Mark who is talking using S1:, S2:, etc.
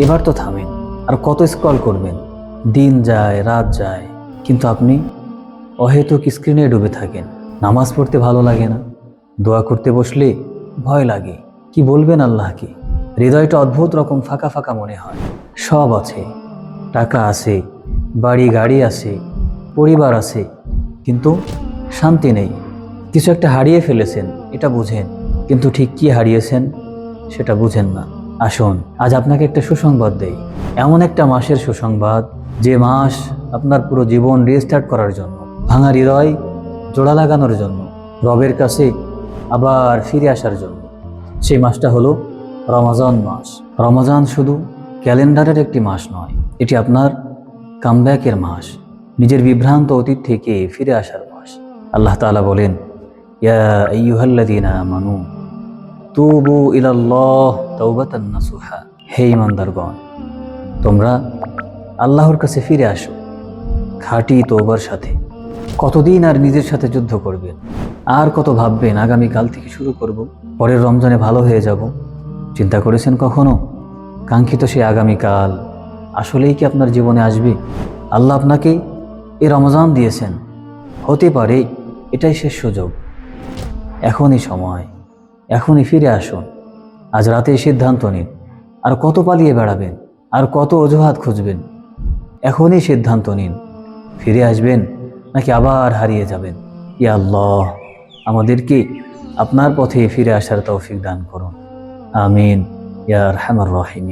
S1: এবার তো থামেন, আর কত স্ক্রল করবেন? দিন যায়, রাত যায়, কিন্তু আপনি অহেতুক স্ক্রিনে ডুবে থাকেন। নামাজ পড়তে ভালো লাগে না, দোয়া করতে বসলে ভয় লাগে, কি বলবেন আল্লাহকে। হৃদয়টা অদ্ভুত রকম ফাঁকা ফাঁকা মনে হয়। সব আছে, টাকা আছে, বাড়ি গাড়ি আছে, পরিবার আছে, কিন্তু শান্তি নেই। কিছু একটা হারিয়ে ফেলেছেন, এটা বুঝেন, কিন্তু ঠিক কি হারিয়েছেন সেটা বুঝেন না। আসুন আজ আপনাকে একটা সুসংবাদ দেই, এমন একটা মাসের সুসংবাদ, যে মাস আপনার পুরো জীবন রিস্টার্ট করার জন্য, ভাঙা হৃদয় জোড়া লাগানোর জন্য, রবের কাছে আবার ফিরে আসার জন্য। সেই মাসটা হলো রমাজান মাস। রমাজান শুধু ক্যালেন্ডারের একটি মাস নয়, এটি আপনার কামব্যাকের মাস, নিজের বিভ্রান্ত অতীত থেকে ফিরে আসার মাস। আল্লাহ তাআলা বলেন, ইয়া আইয়ুহাল্লাযীনা আমানু তুবু ইলাল্লাহ তাওবাতান নাসুহা। হে ঈমানদারগণ, তোমরা আল্লাহর কাছে ফিরে আসো খাঁটি তওবার সাথে। কতদিন আর নিজের সাথে যুদ্ধ করবেন? আর কত ভাববেন আগামীকাল থেকে শুরু করব, পরের রমজানে ভালো হয়ে যাব? চিন্তা করেছেন কখনো কাঙ্ক্ষিত সেই আগামীকাল আসলেই কি আপনার জীবনে আসবে? আল্লাহ আপনাকে এই রমজান দিয়েছেন, হতে পারে এটাই শেষ সুযোগ। এখনই সময়, এখনই ফিরে আসুন। আজ রাতে সিদ্ধান্ত নিন, আর কত পালিয়ে বেড়াবেন, আর কত অজুহাত খুঁজবেন? এখনই সিদ্ধান্ত নিন, ফিরে আসবেন নাকি আবার হারিয়ে যাবেন। ইয়া আল্লাহ, আমাদেরকে আপনার পথে ফিরে আসার তৌফিক দান করুন। আমিন ইয়া আরহামার রাহিমিন।